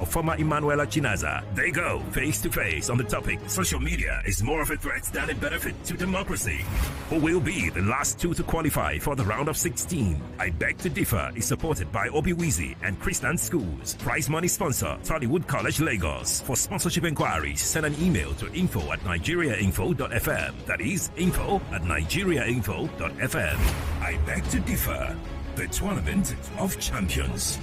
former Emmanuela Chinaza. They go face to face on the topic, social media is more of a threat than a benefit to democracy. Who will be the last two to qualify for the round of 16? I Beg to Differ is supported by Obi-Wizi and Christian Schools. Prize money sponsor, Tollywood College, Lagos. For sponsorship inquiries, send an email to info@nigeriainfo.fm. That is info@nigeriainfo.fm. I Beg to Differ, the Tournament of Champions.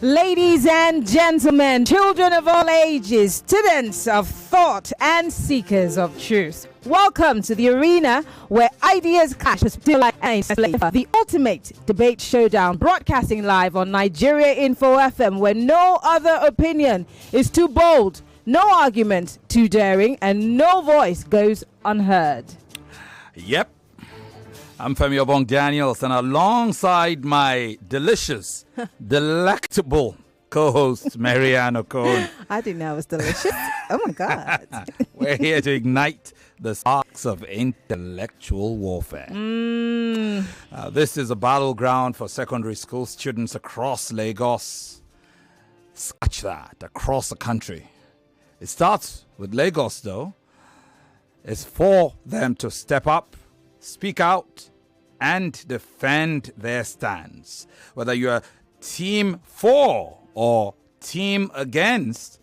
Ladies and gentlemen, children of all ages, students of thought and seekers of truth, welcome to the arena where ideas clash, the ultimate debate showdown, broadcasting live on Nigeria Info FM, where no other opinion is too bold, no argument too daring, and no voice goes unheard. Yep. I'm Femi Obong-Daniels, and alongside my delicious, delectable co-host, Maryann Okon. I didn't know it was delicious. Oh, my God. We're here to ignite the sparks of intellectual warfare. This is a battleground for secondary school students across Lagos. Scratch that, across the country. It starts with Lagos, though. It's for them to step up, speak out, and defend their stands. Whether you're team for or team against,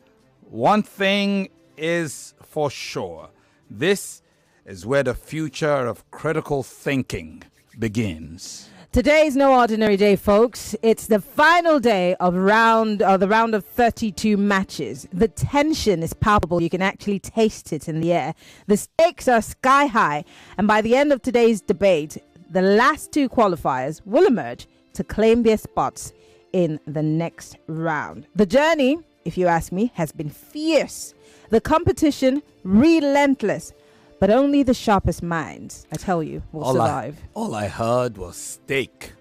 one thing is for sure. This is where the future of critical thinking begins. Today is no ordinary day, folks. It's the final day of the round of 32 matches. The tension is palpable. You can actually taste it in the air. The stakes are sky high. And by the end of today's debate, the last two qualifiers will emerge to claim their spots in the next round. The journey, if you ask me, has been fierce. The competition, relentless. But only the sharpest minds, I tell you, will survive. All I heard was steak.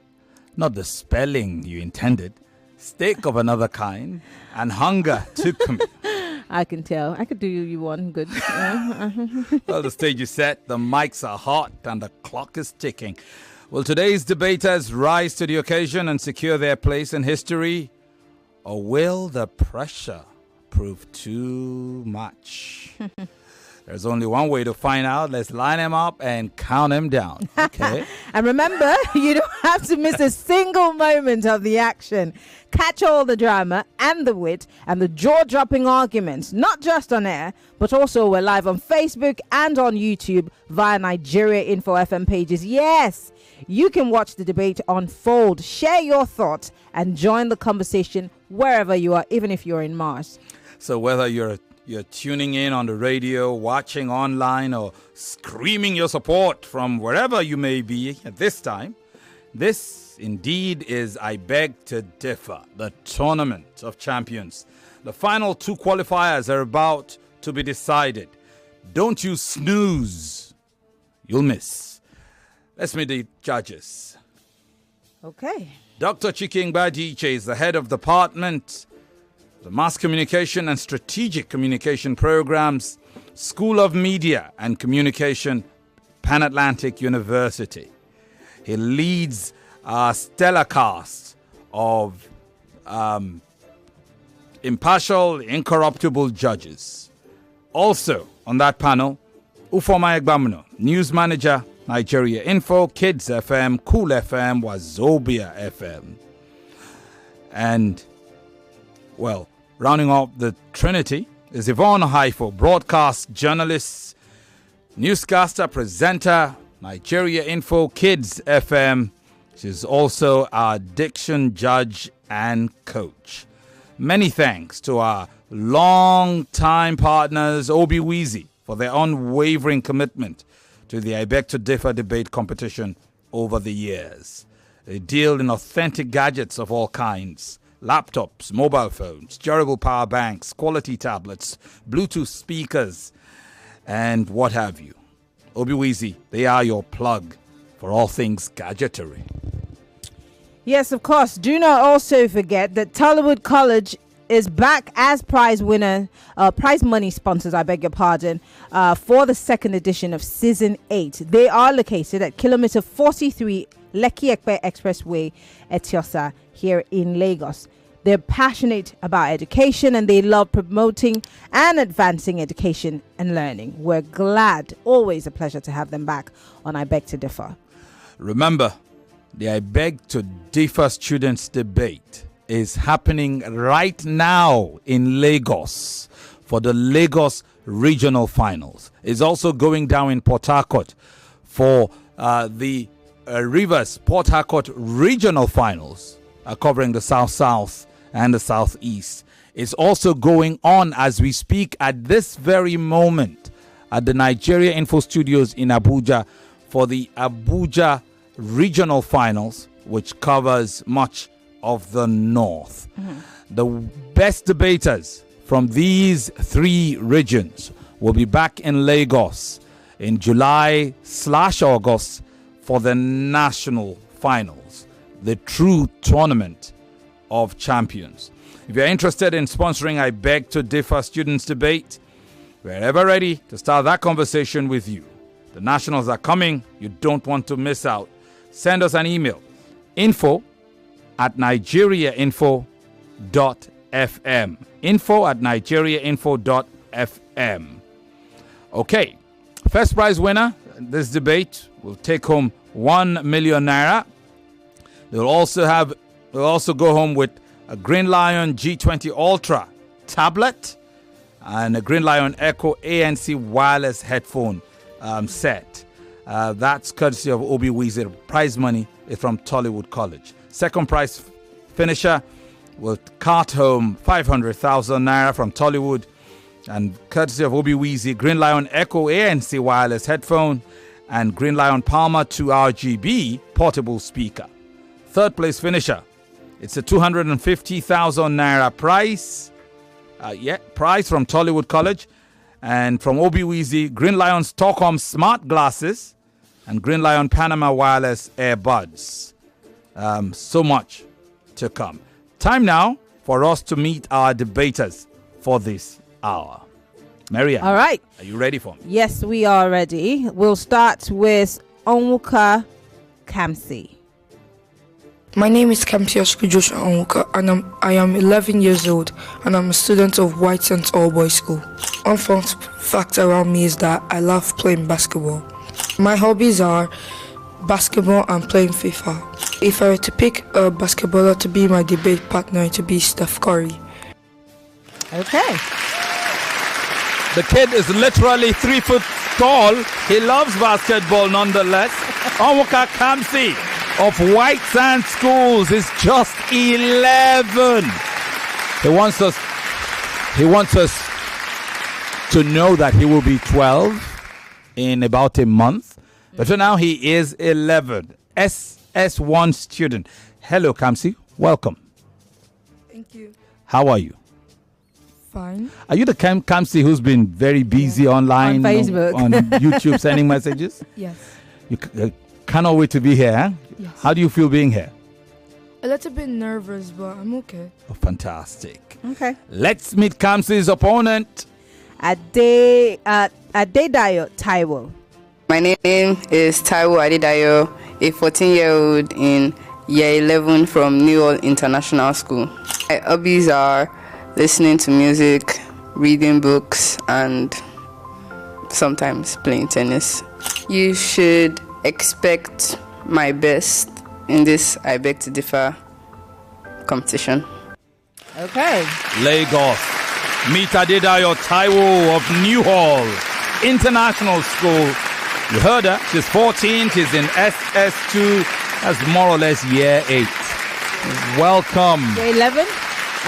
Not the spelling you intended. Steak of another kind. And hunger took me. I can tell. I could do you one good. Well, the stage is set, the mics are hot, and the clock is ticking. Will today's debaters rise to the occasion and secure their place in history? Or will the pressure prove too much? There's only one way to find out. Let's line them up and count them down. Okay. And remember, you don't have to miss a single moment of the action. Catch all the drama and the wit and the jaw-dropping arguments, not just on air, but also we're live on Facebook and on YouTube via Nigeria Info FM pages. Yes, you can watch the debate unfold, share your thoughts, and join the conversation wherever you are, even if you're in Mars. So whether you're tuning in on the radio, watching online, or screaming your support from wherever you may be at this time, this indeed is I Beg to Differ, the Tournament of Champions. The final two qualifiers are about to be decided. Don't you snooze. You'll miss. Let's meet the judges. Okay. Dr. Chiking Badiche is the head of department, the Mass Communication and Strategic Communication Programs, School of Media and Communication, Pan Atlantic University. He leads a stellar cast of impartial, incorruptible judges. Also on that panel, Ufoma Egbamuno, News Manager, Nigeria Info, Kids FM, Cool FM, Wazobia FM. And, well, rounding up the trinity is Yvonne Haifo, broadcast journalist, newscaster, presenter, Nigeria Info, Kids FM. She's also our diction judge and coach. Many thanks to our long-time partners, Obi Weezy, for their unwavering commitment to the I Beg to Differ debate competition over the years. They deal in authentic gadgets of all kinds. Laptops, mobile phones, durable power banks, quality tablets, Bluetooth speakers, and what have you. Obi Weezy, they are your plug for all things gadgetry. Yes, of course. Do not also forget that Tollywood College is back as prize money sponsors, I beg your pardon, for the second edition of Season 8. They are located at kilometer 43 Lekki Ekpe Expressway, Etiosa, here in Lagos. They're passionate about education and they love promoting and advancing education and learning. We're glad, always a pleasure to have them back on I Beg to Differ. Remember, the I Beg to Differ students debate is happening right now in Lagos for the Lagos Regional Finals. It's also going down in Port Harcourt for the Rivers Port Harcourt Regional Finals, covering the South-South and the Southeast. It's also going on as we speak at this very moment at the Nigeria Info Studios in Abuja for the Abuja Regional Finals, which covers much of the North. The best debaters from these three regions will be back in Lagos in July/August for the national finals, the true tournament of champions. If you're interested in sponsoring I Beg to Differ students debate, we're ever ready to start that conversation with you. The nationals are coming. You don't want to miss out. Send us an email, info@nigeriainfo.fm. info@nigeriainfo.fm. Okay, first prize winner in this debate will take home 1 million naira. They'll also go home with a Green Lion G20 Ultra tablet and a Green Lion Echo ANC wireless headphone set. That's courtesy of Obi Weezy. Prize money is from Tollywood College. Second prize finisher will cart home 500,000 naira from Tollywood, and courtesy of Obi Weezy, Green Lion Echo ANC wireless headphone and Green Lion Palmer 2 RGB portable speaker. Third place finisher, it's a 250,000 naira prize. Prize from Tollywood College, and from Obi Weezy, Green Lion Stockholm smart glasses and Green Lion Panama wireless earbuds. So much to come. Time now for us to meet our debaters for this hour. Maryann, all right. Are you ready for me? Yes, we are ready. We'll start with Onwuka Kamsi. My name is Kamsi Onwuka, and I am 11 years old, and I'm a student of Whitesands all-boys school. One fun fact around me is that I love playing basketball. My hobbies are basketball and playing FIFA. If I were to pick a basketballer to be my debate partner, it would be Steph Curry. Okay. The kid is literally 3 foot tall. He loves basketball nonetheless. Onwuka Kamsi of Whitesands Schools is just 11. He wants us to know that he will be 12 in about a month. But for now, he is 11. SS1 student. Hello, Kamsi. Welcome. Thank you. How are you? Fine. Are you the Kamsi who's been very busy online? On Facebook. On YouTube sending messages? Yes. You cannot wait to be here, huh? Yes. How do you feel being here? A little bit nervous, but I'm okay. Oh, fantastic. Okay. Let's meet Kamsi's opponent. Adedayo Taiwo. My name is Taiwo Adedayo, a 14-year-old in year 11 from NewHall International School. My hobbies are listening to music, reading books, and sometimes playing tennis. You should expect my best in this I Beg to Differ competition. Okay. Lagos. Meet Adedayo Taiwo of NewHall International School. You heard her. She's 14. She's in SS2. That's more or less year 8. Welcome. Year 11?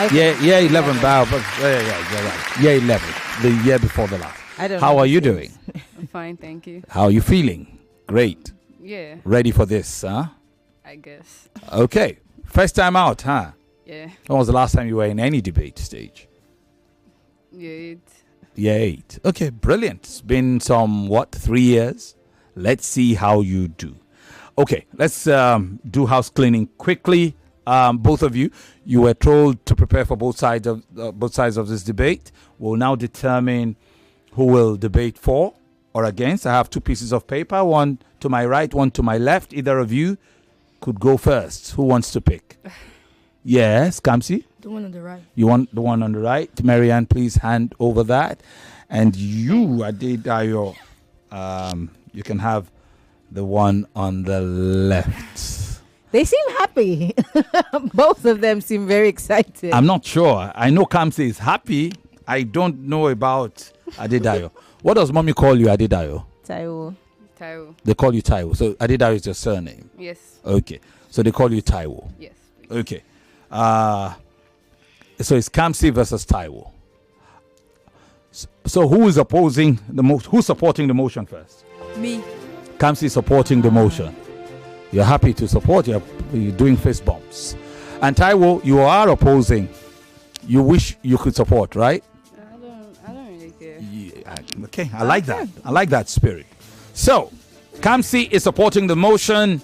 Okay. Yeah, 11. But you're right. Year 11. The year before the last. I don't How know are you this doing? I'm fine, thank you. How are you feeling? Great. Yeah, Ready for this, huh? I guess. Okay. First time out, huh? Yeah, When was the last time you were in any debate stage? yeah. Year 8. Okay, brilliant. It's been 3 years? Let's see how you do. Okay, let's do house cleaning quickly. Both of you were told to prepare for both sides of this debate. We'll now determine who will debate for or against. I have 2 pieces of paper, one to my right, one to my left. Either of you could go first. Who wants to pick? Yes, Kamsi? The one on the right. Mm-hmm. You want the one on the right? Maryann, please hand over that. And you, Adedayo, you can have the one on the left. They seem happy. Both of them seem very excited. I'm not sure. I know Kamsi is happy. I don't know about Adedayo. What does mommy call you, Adedayo? Taiwo. Taiwo. They call you Taiwo. So Adedayo is your surname. Yes. Okay. So they call you Taiwo. Yes. Please. Okay. So it's Kamsi versus Taiwo. So who is opposing the motion? Who's supporting the motion first? Me. Kamsi supporting the motion. You're happy to support. You're doing fist bumps. And Taiwo, you are opposing. You wish you could support, right? I don't really care. Yeah, okay, I like that. I like that spirit. So, Kamsi is supporting the motion.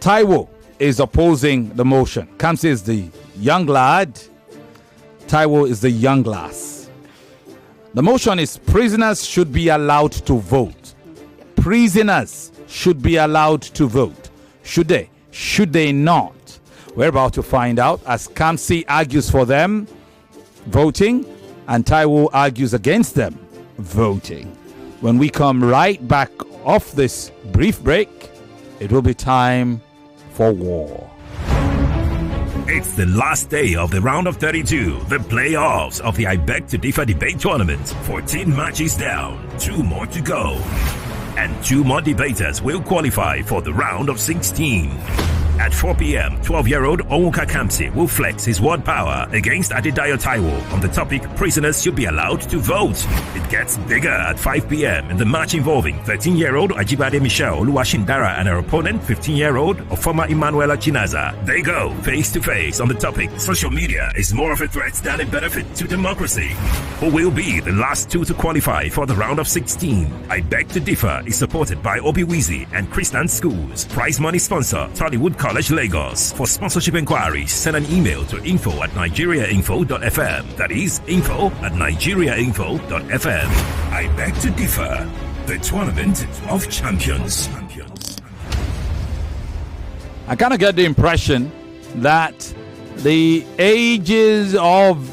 Taiwo is opposing the motion. Kamsi is the young lad. Taiwo is the young lass. The motion is prisoners should be allowed to vote. Prisoners should be allowed to vote. Should they? Should they not? We're about to find out as Kamsi argues for them voting and Taiwo argues against them voting. When we come right back off this brief break, it will be time for war. It's the last day of the round of 32, the playoffs of the I Beg to Differ debate tournament. 14 matches down, 2 more to go. And 2 more debaters will qualify for the round of 16. At 4 p.m., 12-year-old Onwuka Kamsi will flex his word power against Adedayo Taiwo on the topic prisoners should be allowed to vote. It gets bigger at 5 p.m. in the match involving 13-year-old Ajibade Michelle Oluwashindara and her opponent, 15-year-old Ofoma Emmanuela Chinaza. They go face-to-face on the topic social media is more of a threat than a benefit to democracy. Who will be the last 2 to qualify for the round of 16? I Beg to Differ is supported by Obi-Wizi and Christian Schools. Prize money sponsor, Tollywood College Lagos. For sponsorship inquiries, send an email to info@nigeriainfo.fm. That is info@nigeriainfo.fm. I Beg to Differ, the tournament of champions. I kind of get the impression that the ages of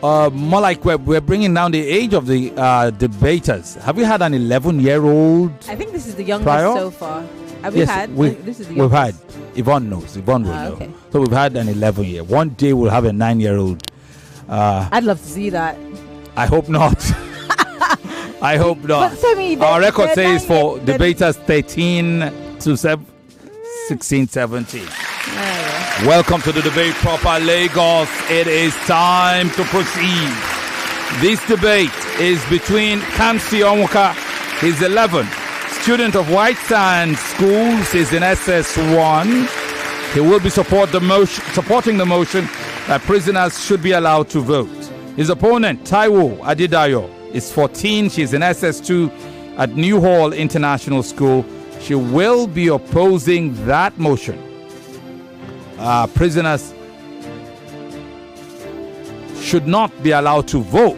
more like we're bringing down the age of the debaters. Have we had an 11-year-old? I think this is the youngest prior? So far. Have we had? This is the we've youngest. had. Yvonne knows. Yvonne will know. Okay. So we've had an 11-year. One day we'll have a 9-year-old. I'd love to see that. I hope not. I hope not. But Femi, our record says for the debaters 13 to 16, 17. Welcome to the debate proper Lagos. It is time to proceed. This debate is between Kamsi Onwuka. He's 11, student of Whitesands Schools. He's in SS1. He will be supporting the motion that prisoners should be allowed to vote. His opponent, Taiwo Adedayo, is 14. She's in SS2 at NewHall International School. She will be opposing that motion. Prisoners should not be allowed to vote.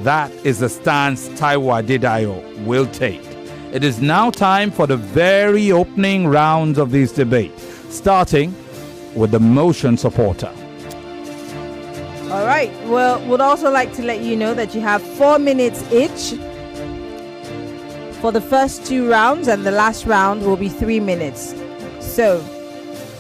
That is the stance Taiwo Adedayo will take. It is now time for the very opening rounds of this debate, starting with the motion supporter. All right. Well, would also like to let you know that you have 4 minutes each for the first 2 rounds, and the last round will be 3 minutes. So,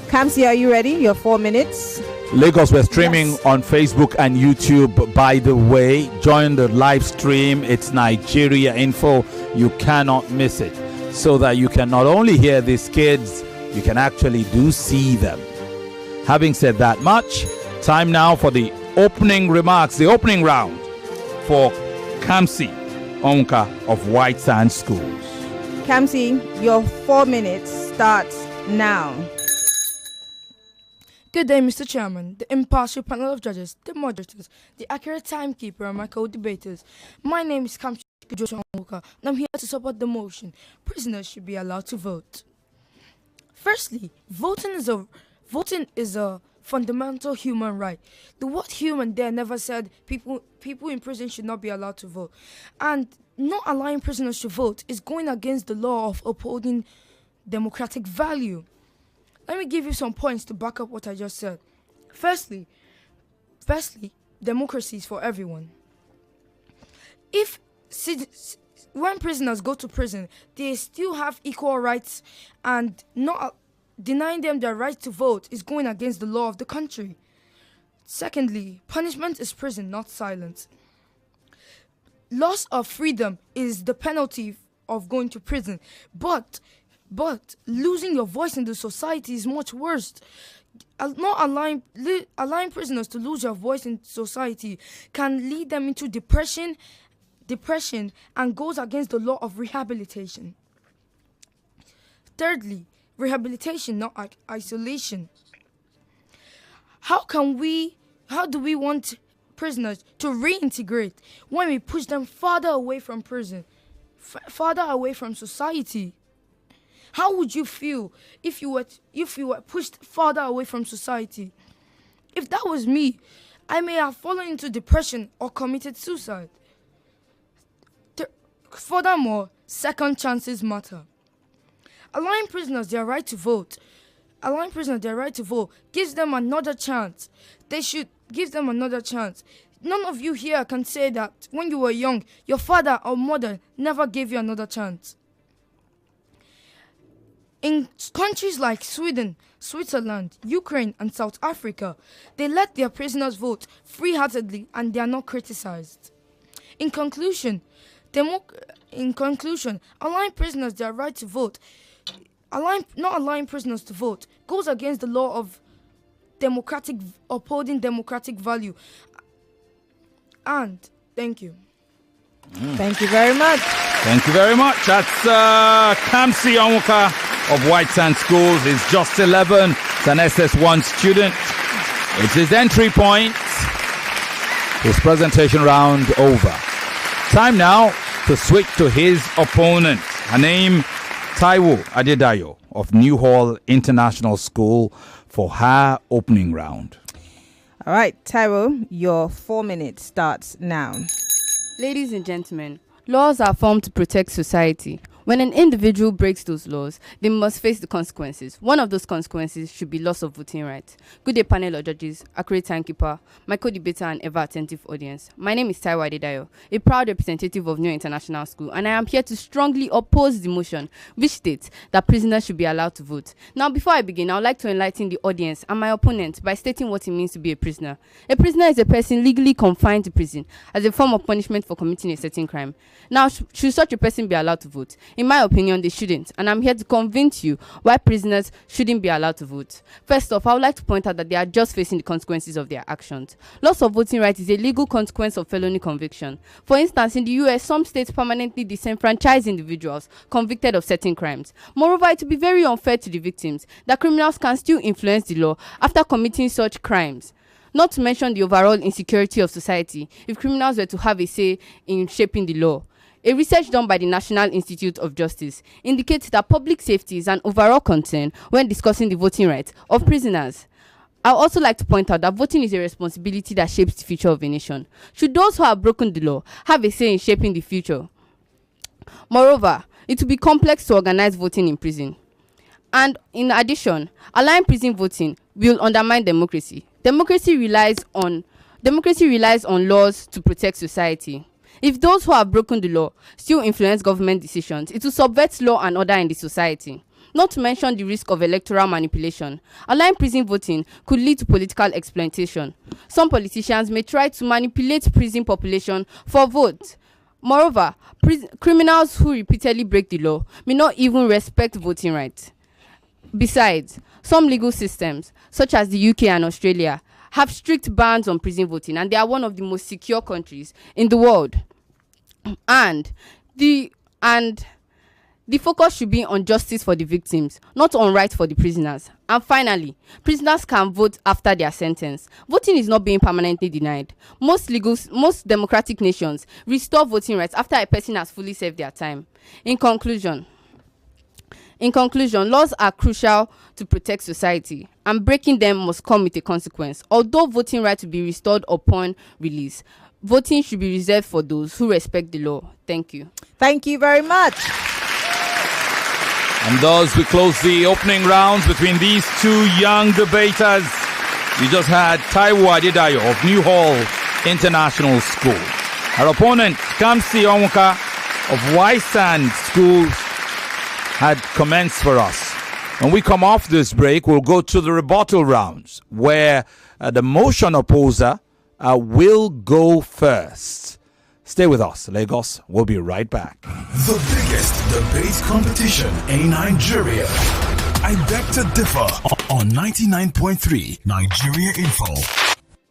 Kamsi, are you ready? Your 4 minutes. Lagos, we're streaming on Facebook and YouTube. By the way, join the live stream. It's Nigeria Info. You cannot miss it. So that you can not only hear these kids, you can actually do see them. Having said that much, time now for the opening remarks, the opening round for Kamsi Onwuka of Whitesands Schools. Kamsi, your 4 minutes starts now. Good day, Mr. Chairman, the impartial panel of judges, the moderators, the accurate timekeeper, and my co-debaters. My name is Kamsi Onwuka, and I'm here to support the motion. Prisoners should be allowed to vote. Firstly, voting is a fundamental human right. The word human there never said people in prison should not be allowed to vote. And not allowing prisoners to vote is going against the law of upholding democratic value. Let me give you some points to back up what I just said. Firstly, democracy is for everyone. When prisoners go to prison, they still have equal rights, and not denying them their right to vote is going against the law of the country. Secondly, punishment is prison, not silence. Loss of freedom is the penalty of going to prison, but losing your voice in the society is much worse. Not allowing prisoners to lose their voice in society can lead them into depression, and goes against the law of rehabilitation. Thirdly, rehabilitation, not isolation. How do we want prisoners to reintegrate when we push them farther away from prison, farther away from society? How would you feel if you were pushed farther away from society? If that was me, I may have fallen into depression or committed suicide. Furthermore, second chances matter. Allowing prisoners their right to vote gives them another chance. They should give them another chance. None of you here can say that when you were young, your father or mother never gave you another chance. In countries like Sweden, Switzerland, Ukraine, and South Africa, they let their prisoners vote free-heartedly and they are not criticized. In conclusion, allowing prisoners their right to vote, not allowing prisoners to vote, goes against the law of upholding democratic value. And thank you. Thank you very much. Thank you very much. That's Kamsi Onwuka of Whitesands Schools. He's just 11. He's an SS1 student. It's his entry point. His presentation round over. Time now to switch to his opponent. Her name, Taiwo Adedayo of NewHall International School, for her opening round. All right, Taiwo, your 4 minutes starts now. Ladies and gentlemen, laws are formed to protect society. When an individual breaks those laws, they must face the consequences. One of those consequences should be loss of voting rights. Good day, panel of judges, accurate timekeeper, my co-debater and ever-attentive audience. My name is Taiwo Adedayo, a proud representative of NewHall International School, and I am here to strongly oppose the motion which states that prisoners should be allowed to vote. Now, before I begin, I would like to enlighten the audience and my opponent by stating what it means to be a prisoner. A prisoner is a person legally confined to prison as a form of punishment for committing a certain crime. Now, should such a person be allowed to vote? In my opinion, they shouldn't, and I'm here to convince you why prisoners shouldn't be allowed to vote. First off, I would like to point out that they are just facing the consequences of their actions. Loss of voting rights is a legal consequence of felony conviction. For instance, in the US, some states permanently disenfranchise individuals convicted of certain crimes. Moreover, it would be very unfair to the victims that criminals can still influence the law after committing such crimes. Not to mention the overall insecurity of society if criminals were to have a say in shaping the law. A research done by the National Institute of Justice indicates that public safety is an overall concern when discussing the voting rights of prisoners. I would also like to point out that voting is a responsibility that shapes the future of a nation. Should those who have broken the law have a say in shaping the future? Moreover, it will be complex to organize voting in prison. And in addition, allowing prison voting will undermine democracy. Democracy relies on laws to protect society. If those who have broken the law still influence government decisions, it will subvert law and order in the society. Not to mention the risk of electoral manipulation. Allowing prison voting could lead to political exploitation. Some politicians may try to manipulate prison population for votes. Moreover, criminals who repeatedly break the law may not even respect voting rights. Besides, some legal systems, such as the UK and Australia, have strict bans on prison voting, and they are one of the most secure countries in the world. And the focus should be on justice for the victims, not on rights for the prisoners. And finally, prisoners can vote after their sentence. Voting is not being permanently denied. Most democratic nations restore voting rights after a person has fully served their time. In conclusion, laws are crucial to protect society, and breaking them must come with a consequence. Although voting rights will be restored upon release, voting should be reserved for those who respect the law. Thank you. Thank you very much. And thus we close the opening rounds between these two young debaters. We just had Taiwo Adedayo of NewHall International School. Her opponent, Kamsi Onwuka of Whitesands Schools, had comments for us. When we come off this break, we'll go to the rebuttal rounds, where the motion opposer will go first. Stay with us, Lagos. We'll be right back. The biggest debate competition in Nigeria. I beg to differ on 99.3 Nigeria Info.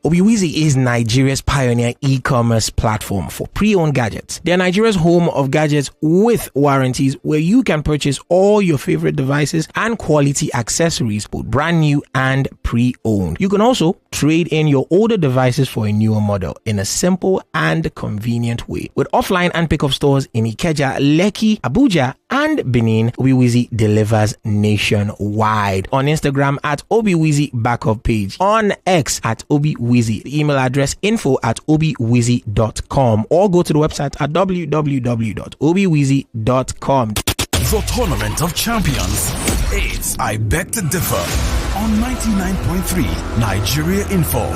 Obiwizi is Nigeria's pioneer e-commerce platform for pre-owned gadgets. They are Nigeria's home of gadgets with warranties, where you can purchase all your favorite devices and quality accessories, both brand new and pre-owned. You can also trade in your older devices for a newer model in a simple and convenient way. With offline and pickup stores in Ikeja, Lekki, Abuja, and Benin, Obiwizi delivers nationwide. On Instagram at Obiwizi Backup Page, on X at Obiwizi, the email address info@obiwizi.com, or go to the website at www.obiwizi.com. The Tournament of Champions. It's I Beg to Differ on 99.3 Nigeria Info.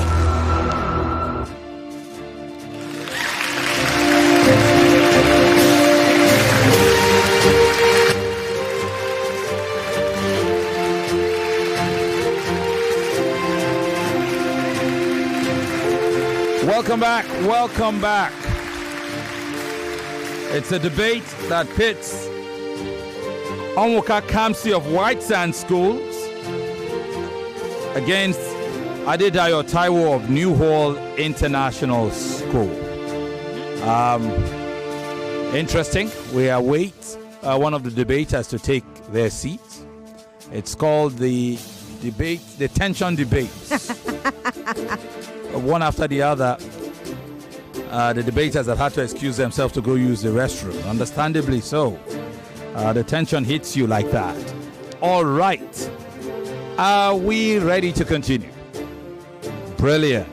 Welcome back. It's a debate that pits Onwuka Kamsi of Whitesands Schools against Adedayo Taiwo of NewHall International School. Interesting. We await one of the debaters to take their seat. It's called the tension debate. One after the other, the debaters have had to excuse themselves to go use the restroom. Understandably so. The tension hits you like that. All right. Are we ready to continue? Brilliant.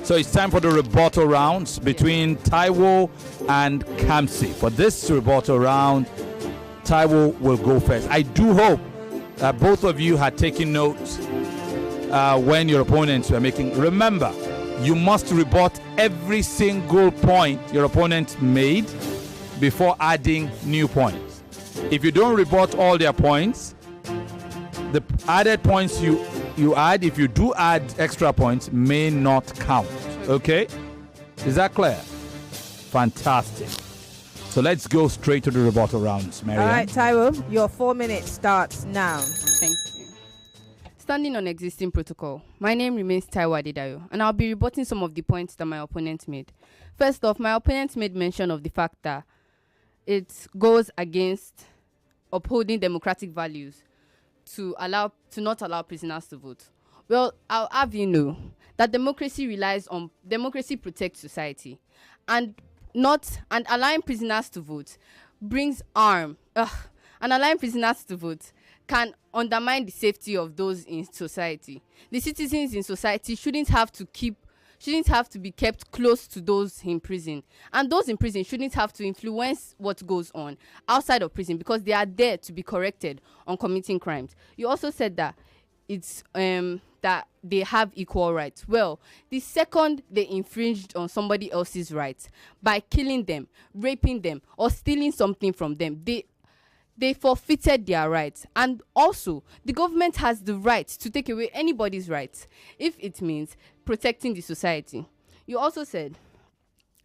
So it's time for the rebuttal rounds between Taiwo and Kamsi. For this rebuttal round, Taiwo will go first. I do hope that both of you had taken notes when your opponents were making. Remember, you must rebut every single point your opponent made before adding new points. If you don't rebut all their points, the added points you add, if you do add extra points, may not count. Okay? Is that clear? Fantastic. So let's go straight to the rebuttal rounds, Maryann. All right, Taiwo, your 4 minutes starts now. Thank you. Standing on existing protocol, my name remains Taiwo Adedayo, and I'll be rebutting some of the points that my opponent made. First off, my opponent made mention of the fact that it goes against upholding democratic values to not allow prisoners to vote. Well, I'll have you know that democracy protects society, and allowing prisoners to vote brings harm. And allowing prisoners to vote can undermine the safety of those in society. The citizens in society shouldn't have to be kept close to those in prison, and those in prison shouldn't have to influence what goes on outside of prison because they are there to be corrected on committing crimes. You also said that it's that they have equal rights. Well, the second they infringed on somebody else's rights by killing them, raping them, or stealing something from them, they forfeited their rights. And also, the government has the right to take away anybody's rights if it means protecting the society. You also said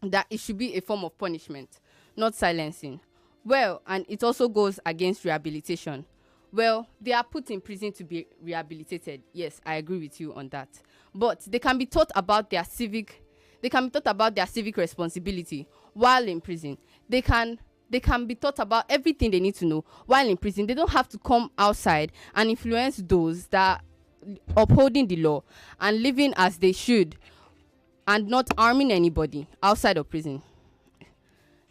that it should be a form of punishment, not silencing. Well, and it also goes against rehabilitation. Well, they are put in prison to be rehabilitated. Yes, I agree with you on that. But they can be taught about their civic responsibility while in prison. They can be taught about everything they need to know while in prison. They don't have to come outside and influence those that are upholding the law and living as they should and not harming anybody outside of prison.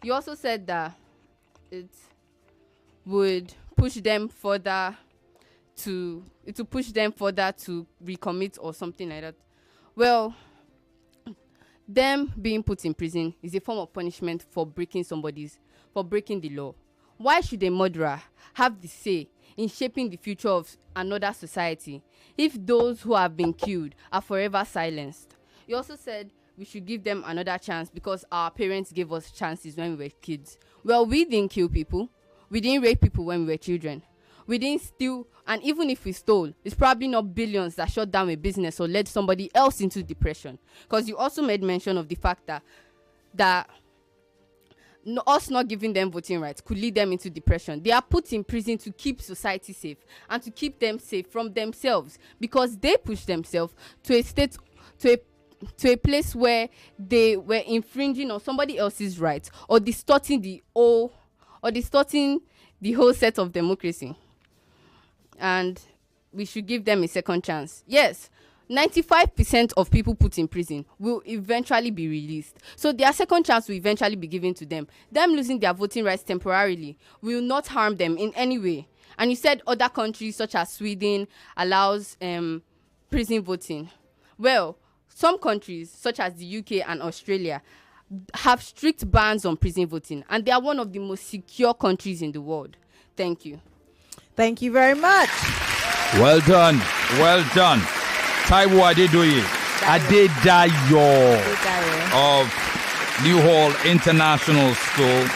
You also said that it would push them further to recommit or something like that. Well, them being put in prison is a form of punishment for breaking the law. Why should a murderer have the say in shaping the future of another society if those who have been killed are forever silenced? You also said we should give them another chance because our parents gave us chances when we were kids. Well, we didn't kill people. We didn't rape people when we were children. We didn't steal, and even if we stole, it's probably not billions that shut down a business or led somebody else into depression. Because you also made mention of the fact that us not giving them voting rights could lead them into depression. They are put in prison to keep society safe and to keep them safe from themselves because they push themselves to a place where they were infringing on somebody else's rights or distorting the whole set of democracy. And we should give them a second chance. Yes, 95% of people put in prison will eventually be released. So their second chance will eventually be given to them. Them losing their voting rights temporarily will not harm them in any way. And you said other countries such as Sweden allows prison voting. Well, some countries such as the UK and Australia have strict bans on prison voting, and they are one of the most secure countries in the world. Thank you. Thank you very much. Well done. Well done. Taiwo Adedayo of NewHall International School.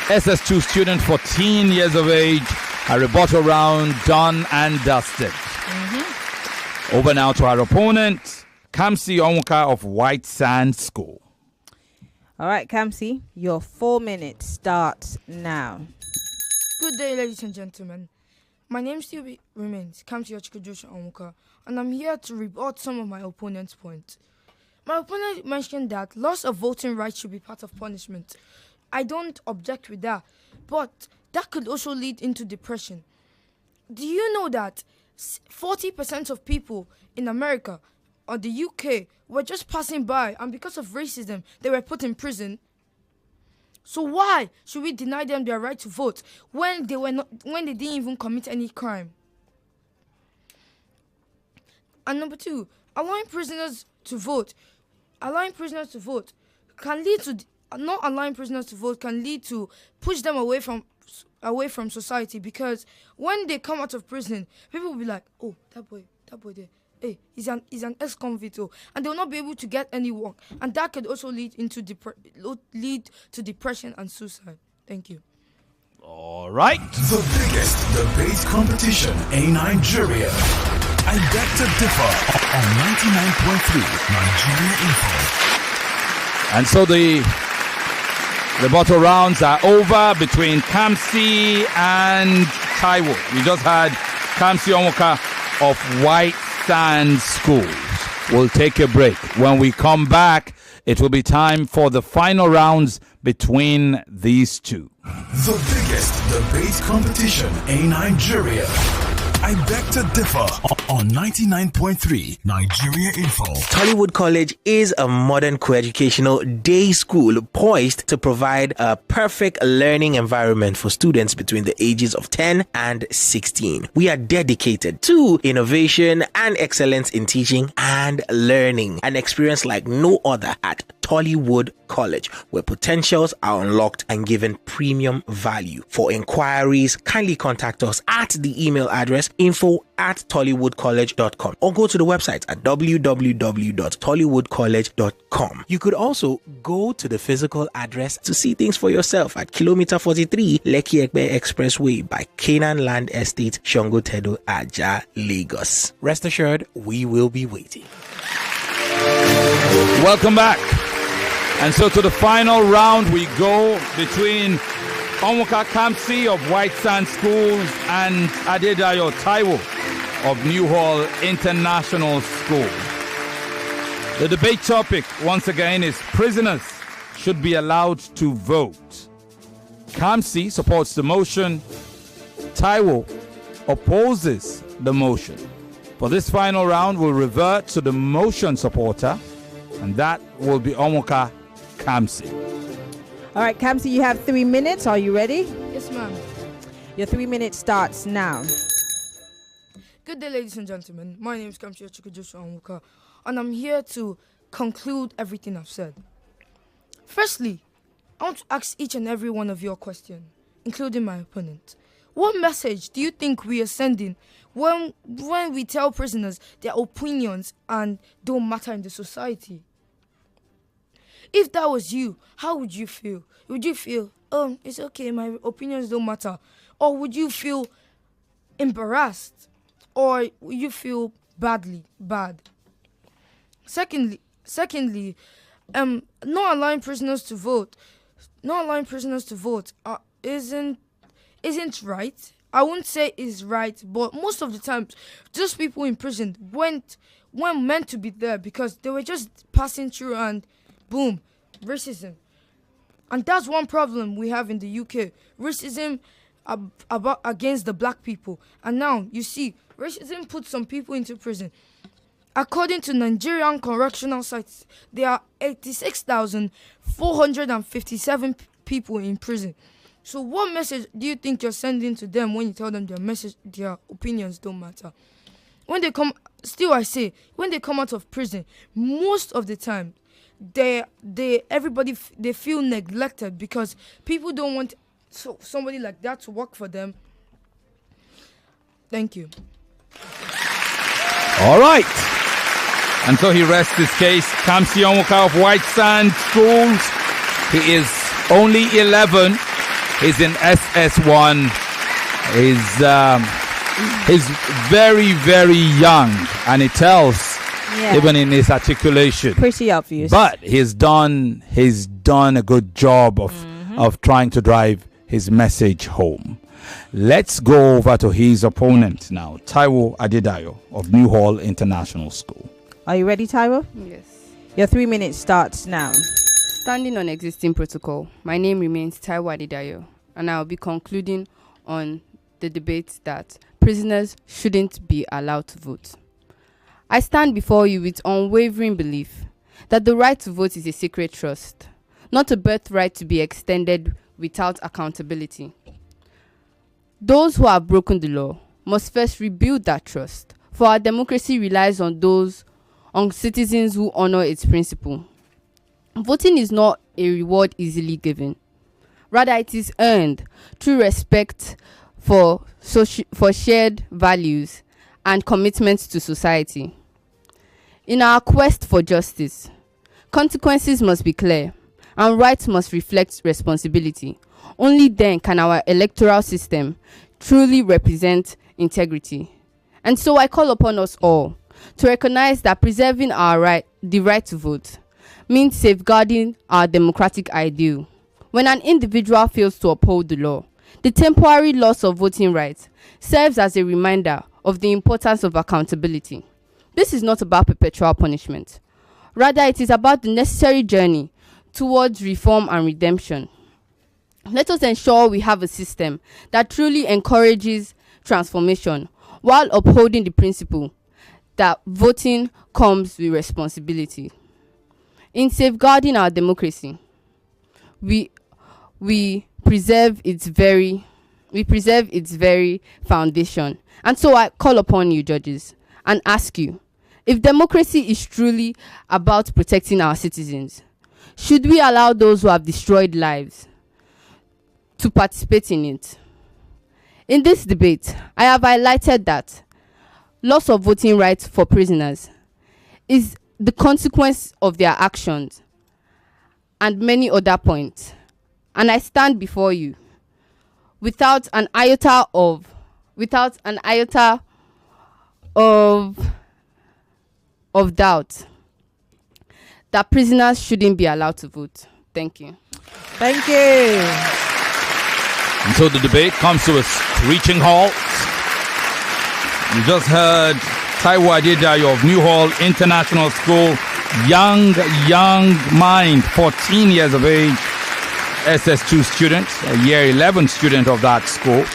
SS2 student, 14 years of age. A rebuttal round done and dusted. Over now to our opponent, Kamsi Onwuka of Whitesands School. All right, Kamsi, your 4 minutes starts now. Good day, ladies and gentlemen. My name still remains Kamsi Onwuka, and I'm here to rebut some of my opponent's points. My opponent mentioned that loss of voting rights should be part of punishment. I don't object with that, but that could also lead into depression. Do you know that 40% of people in America or the UK were just passing by, and because of racism, they were put in prison? So why should we deny them their right to vote when they didn't even commit any crime? And number two, allowing prisoners to vote can lead to not allowing prisoners to vote can lead to push them away from away from society, because when they come out of prison, people will be like, oh, that boy there, hey, he's an ex-convict, and they will not be able to get any work, and that could also lead to depression and suicide. Thank you. All right. The biggest debate competition in Nigeria. I beg to differ on 99.3 Nigeria Info. And so the rebuttal rounds are over between Kamsi and Taiwo. We just had Kamsi Onwuka of Whitesands Schools. We'll take a break. When we come back, it will be time for the final rounds between these two. The biggest debate competition in Nigeria. I beg to differ on 99.3 Nigeria Info. Tollywood College is a modern co-educational day school poised to provide a perfect learning environment for students between the ages of 10 and 16. We are dedicated to innovation and excellence in teaching and learning. An experience like no other at Tollywood College, where potentials are unlocked and given premium value. For inquiries, kindly contact us at the email address info@tollywoodcollege.com or go to the website at www.tollywoodcollege.com. You could also go to the physical address to see things for yourself at kilometer 43 Lekki Ekpe Expressway by Canaan Land Estate, Shongotedo, Aja, Lagos. Rest assured, we will be waiting. Welcome back. And so to the final round we go between Onwuka Kamsi of Whitesands Schools and Adedayo Taiwo of NewHall International School. The debate topic once again is prisoners should be allowed to vote. Kamsi supports the motion. Taiwo opposes the motion. For this final round, we'll revert to the motion supporter, and that will be Onwuka Kamsi. All right, Kamsi, you have 3 minutes. Are you ready? Yes, ma'am. Your 3 minutes starts now. Good day, ladies and gentlemen. My name is Kamsi Onwuka, and I'm here to conclude everything I've said. Firstly, I want to ask each and every one of you a question, including my opponent. What message do you think we are sending when we tell prisoners their opinions and don't matter in the society? If that was you, how would you feel? Would you feel, oh, it's okay, my opinions don't matter? Or would you feel embarrassed? Or would you feel bad? Secondly, not allowing prisoners to vote isn't right. I wouldn't say is right, but most of the times, just people in prison weren't meant to be there because they were just passing through and boom, racism. And that's one problem we have in the UK. Racism against the black people. And now, you see, racism puts some people into prison. According to Nigerian correctional sites, there are 86,457 people in prison. So what message do you think you're sending to them when you tell them their opinions don't matter? When they come out of prison, most of the time, they feel neglected because people don't want somebody like that to work for them. Thank you. All right. And so he rests his case. Kamsi Onwuka of Whitesands Schools. He is only 11. He's in SS1. He's very, very young, and it tells even in his articulation. Pretty obvious. But he's done a good job of trying to drive his message home. Let's go over to his opponent now, Taiwo Adedayo of NewHall International School. Are you ready, Taiwo? Yes. Your 3 minutes starts now. Standing on existing protocol, my name remains Taiwo Adedayo, and I'll be concluding on the debate that prisoners shouldn't be allowed to vote. I stand before you with unwavering belief that the right to vote is a sacred trust, not a birthright to be extended without accountability. Those who have broken the law must first rebuild that trust, for our democracy relies on citizens who honor its principle. Voting is not a reward easily given, Rather, it is earned through respect for shared values and commitments to society. In our quest for justice, consequences must be clear and rights must reflect responsibility. Only then can our electoral system truly represent integrity. And so I call upon us all to recognize that preserving the right to vote means safeguarding our democratic ideal. When an individual fails to uphold the law, the temporary loss of voting rights serves as a reminder of the importance of accountability. This is not about perpetual punishment. Rather, it is about the necessary journey towards reform and redemption. Let us ensure we have a system that truly encourages transformation while upholding the principle that voting comes with responsibility. In safeguarding our democracy, we preserve its very foundation. And so I call upon you, judges, and ask you, if democracy is truly about protecting our citizens, should we allow those who have destroyed lives to participate in it? In this debate, I have highlighted that loss of voting rights for prisoners is the consequence of their actions and many other points. And I stand before you without an iota of doubt that prisoners shouldn't be allowed to vote. Thank you. Thank you. And so the debate comes to a screeching halt. You just heard Taiwo Adedayo of NewHall International School, young mind, 14 years of age, SS2 student, a year 11 student of that school.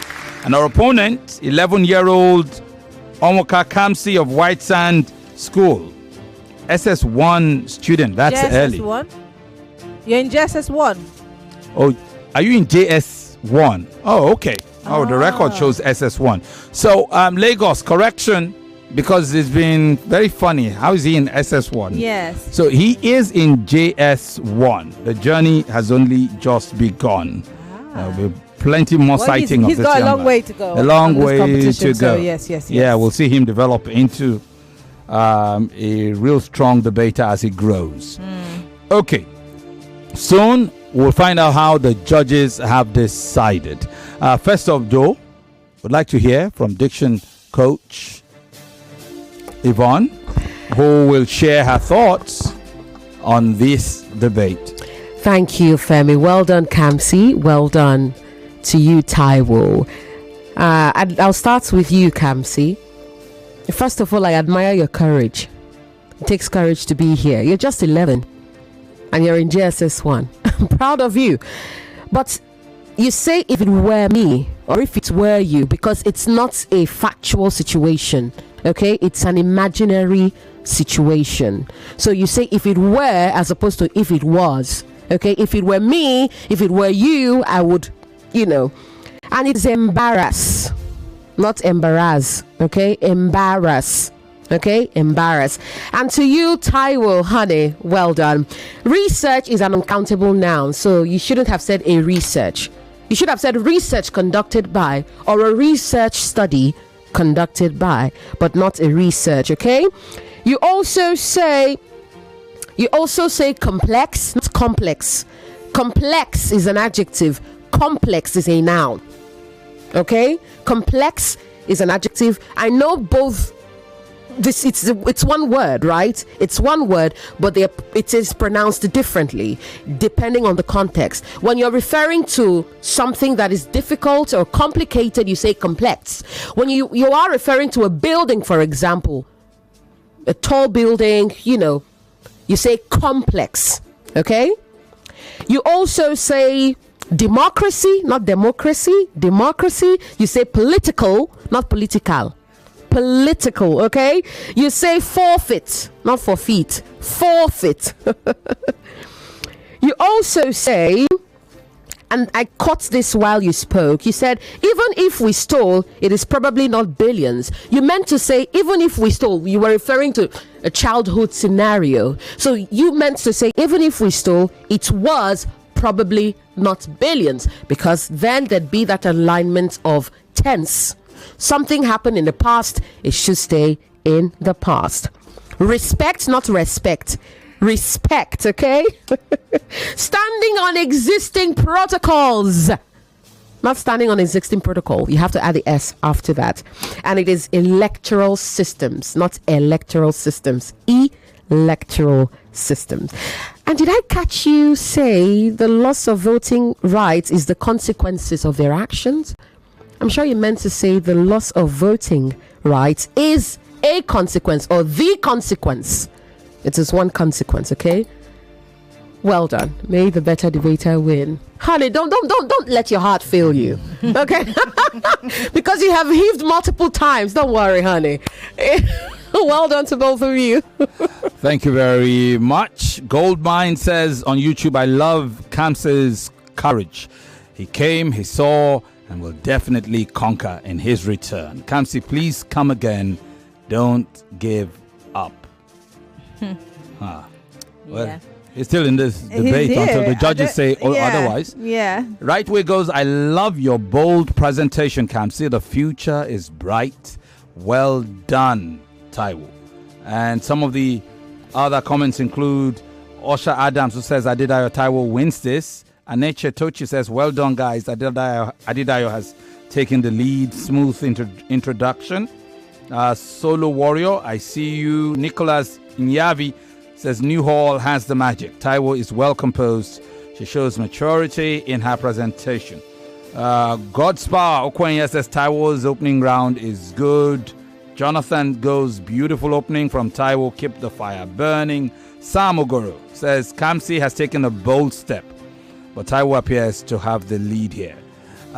And our opponent, 11-year-old Onwuka Kamsi of Whitesands School, SS1 student. That's JSS1? early. You're in JSS1? Oh, are you in JS1? Oh, okay. Oh, the record shows SS1. So, Lagos, correction, because it's been very funny. How is he in SS1? Yes. So, he is in JS1. The journey has only just begun. There'll be plenty more sighting of this He's got a long man. way to go. A long way to go. So yes. Yeah, we'll see him develop into a real strong debater as he grows. Okay. Soon, we'll find out how the judges have decided. First off, though, would like to hear from diction coach Yvonne, who will share her thoughts on this debate. Thank you, Femi. Well done, Kamsi. Well done to you, Taiwo. I'll start with you, Kamsi. First of all, I admire your courage. It takes courage to be here. You're just 11 and you're in JSS1. I'm proud of you. But you say if it were me or if it were you, because it's not a factual situation, okay? It's an imaginary situation. So you say if it were as opposed to if it was, okay? If it were me, if it were you, I would, and it's embarrass, not embarrass, okay? Embarrass. Okay, embarrass. And to you, Taiwo, honey, well done. Research is an uncountable noun, so you shouldn't have said a research. You should have said research conducted by, or a research study conducted by, but not a research, okay? You also say complex, not complex. Complex is an adjective. Complex is a noun. Okay? Complex is an adjective. I know both. It's one word, right? It's one word, but it is pronounced differently depending on the context. When you're referring to something that is difficult or complicated, you say complex. When you are referring to a building, for example, a tall building, you say complex. Okay? You also say democracy, not democracy. Democracy, you say political, not political. Political, okay? You say forfeit, not forfeit. Forfeit. You also say, and I caught this while you spoke, you said, even if we stole, it is probably not billions. You meant to say, even if we stole, you were referring to a childhood scenario. So you meant to say, even if we stole, it was probably not billions, because then there'd be that alignment of tense. Something happened in the past, it should stay in the past. Respect, not respect. Respect, okay? Standing on existing protocols. Not standing on existing protocol. You have to add the S after that. And it is electoral systems, not electoral systems. Electoral systems. And did I catch you say the loss of voting rights is the consequences of their actions? I'm sure you meant to say the loss of voting rights is a consequence or the consequence. It is one consequence, okay? Well done. May the better debater win. Honey, don't let your heart fail you. Okay? Because you have heaved multiple times. Don't worry, honey. Well done to both of you. Thank you very much. Goldmine says on YouTube, I love Kamsi's courage. He came, he saw, and will definitely conquer in his return. Kamsi, please come again. Don't give up. Well, Yeah. he's still in this debate until the judges say otherwise. Yeah. Right way goes, I love your bold presentation, Kamsi. The future is bright. Well done, Taiwo. And some of the other comments include Osha Adams, who says Adedayo Taiwo wins this. Aneche Tochi says, well done, guys. Adedayo has taken the lead. Smooth introduction. Solo Warrior, I see you. Nicholas Nyavi says NewHall has the magic. Taiwo is well composed. She shows maturity in her presentation. God's Power Okon says Taiwo's opening round is good. Jonathan goes, beautiful opening from Taiwo. Keep the fire burning. Sam Ogoro says Kamsi has taken a bold step, but Taiwo appears to have the lead here.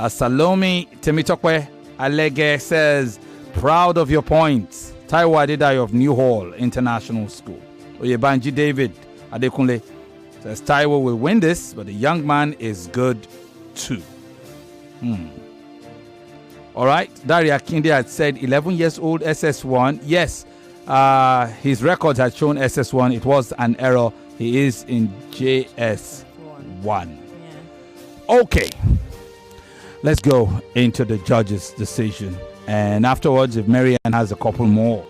Salome Temitokwe Alege says, proud of your points. Taiwo Adedayo of NewHall International School. Oyebanji David Adekunle says Taiwo will win this, but the young man is good too. All right. Daria Kinde had said 11 years old SS1. Yes, his record had shown SS1. It was an error. He is in JS1. Okay. Let's go into the judge's decision. And afterwards, if Maryann has a couple more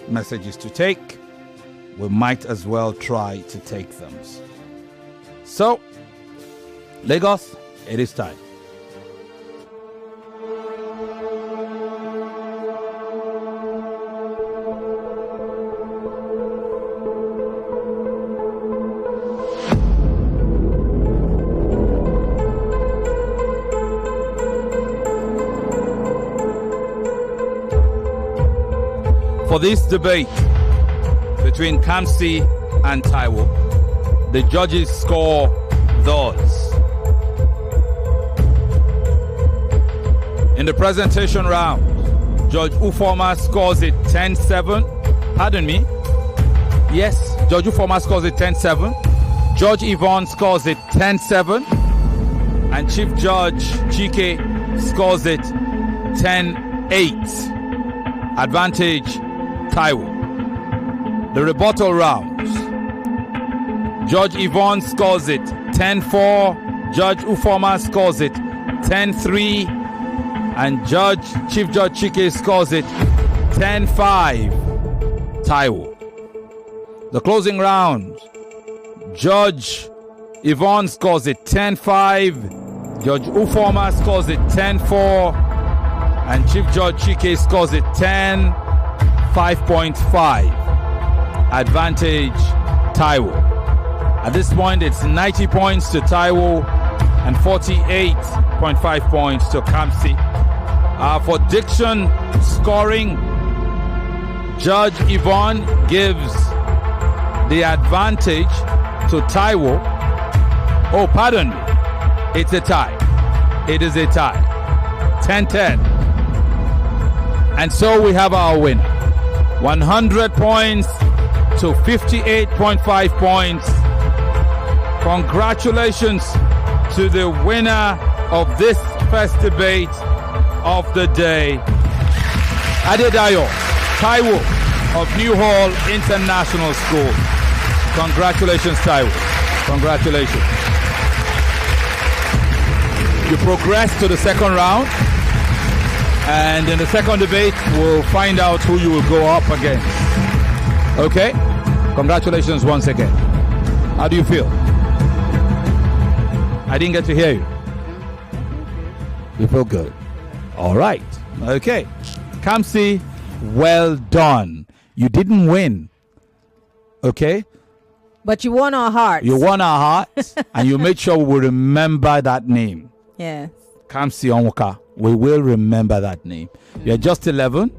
messages to take, we might as well try to take them. So, Lagos, it is time. For this debate between Kamsi and Taiwo, the judges score those. In the presentation round, Judge Ufoma scores it 10-7. Pardon me. Yes, Judge Ufoma scores it 10-7. Judge Yvonne scores it 10-7. And Chief Judge Chike scores it 10-8. Advantage Taiwo. The rebuttal rounds. Judge Yvonne scores it 10-4. Judge Ufoma scores it 10-3. And Chief Judge Chike scores it 10-5. Taiwo. The closing round. Judge Yvonne scores it 10-5. Judge Ufoma scores it 10-4. And Chief Judge Chike scores it 10-5.5. Advantage Taiwo. At this point, it's 90 points to Taiwo and 48.5 points to Kamsi. For diction scoring, Judge Yvonne gives the advantage to Taiwo. Oh, pardon me. It's a tie. It is a tie. 10-10. And so we have our winner. 100 points to 58.5 points. Congratulations to the winner of this first debate of the day, Adedayo Taiwo of NewHall International School. Congratulations, Taiwo. Congratulations. You progress to the second round. And in the second debate, we'll find out who you will go up against. Okay? Congratulations once again. How do you feel? I didn't get to hear you. You feel good. All right. Okay. Kamsi, well done. You didn't win. Okay? But you won our hearts. You won our hearts, and you made sure we will remember that name. Yeah. Kamsi Onwuka. We will remember that name. You're just 11.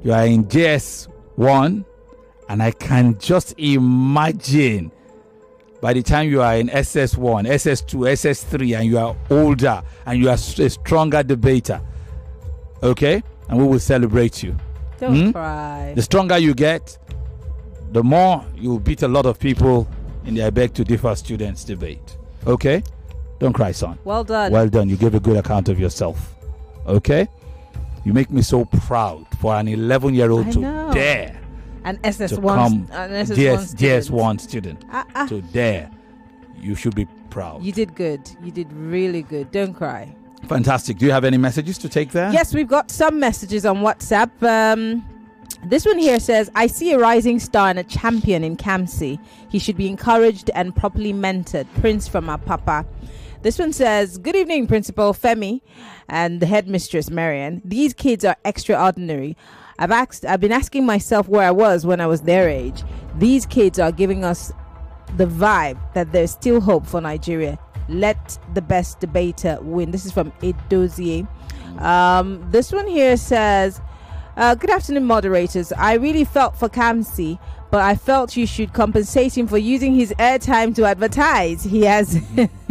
You are in JS1. And I can just imagine by the time you are in SS1, SS2, SS3, and you are older and you are a stronger debater. Okay? And we will celebrate you. Don't cry. The stronger you get, the more you will beat a lot of people in the I beg to differ students debate. Okay? Don't cry, son. Well done. Well done. You gave a good account of yourself. Okay? You make me so proud for an 11-year-old to dare. An SS1 to come JS1 student to dare. You should be proud. You did good. You did really good. Don't cry. Fantastic. Do you have any messages to take there? Yes, we've got some messages on WhatsApp. This one here says, I see a rising star and a champion in Kamsi. He should be encouraged and properly mentored. Prince from our papa. This one says, good evening, Principal Femi and the headmistress Maryann. These kids are extraordinary. I've been asking myself where I was when I was their age. These kids are giving us the vibe that there's still hope for Nigeria. Let the best debater win. This is from Edozie. This one here says, good afternoon, moderators. I really felt for Kamsi, but I felt you should compensate him for using his airtime to advertise. He has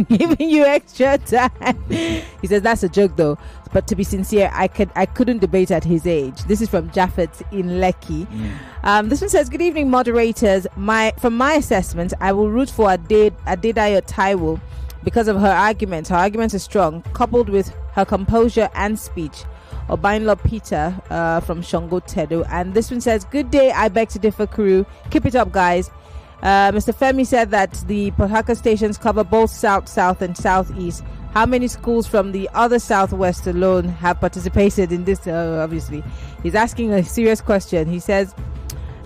given you extra time. He says that's a joke though. But to be sincere, I couldn't debate at his age. This is from Japheth in Lekki. This one says, good evening, moderators. From my assessment, I will root for Adedayo Taiwo because of her arguments. Her arguments are strong, coupled with her composure and speech. Obainlo Peter from Shongo Tedo. And this one says, good day, I beg to differ crew. Keep it up, guys. Mr. Femi said that the Port Harcourt stations cover both South, South and Southeast. How many schools from the other Southwest alone have participated in this? Obviously, he's asking a serious question. He says,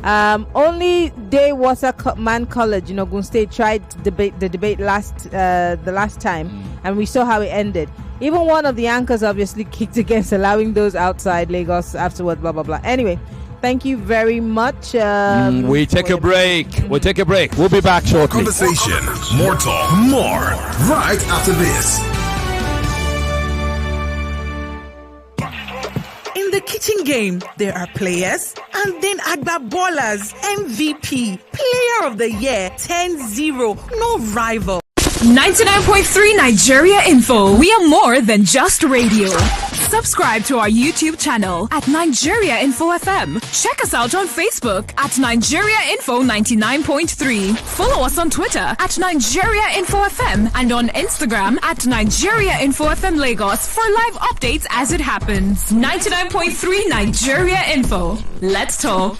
only Day Waterman College in Ogun State tried the debate the last time, and we saw how it ended. Even one of the anchors obviously kicked against allowing those outside Lagos afterward, blah, blah, blah. Anyway, thank you very much. We take a break. We'll take a break. We'll be back shortly. Conversation, more talk, more right after this. In the kitchen game, there are players and then Agba Ballers, MVP, Player of the Year, 10-0, no rival. 99.3 Nigeria Info. We are more than just radio. Subscribe to our YouTube channel at Nigeria Info FM. Check us out on Facebook at Nigeria Info 99.3. Follow us on Twitter at Nigeria Info FM and on Instagram at Nigeria Info FM Lagos for live updates as it happens. 99.3 Nigeria Info. Let's talk.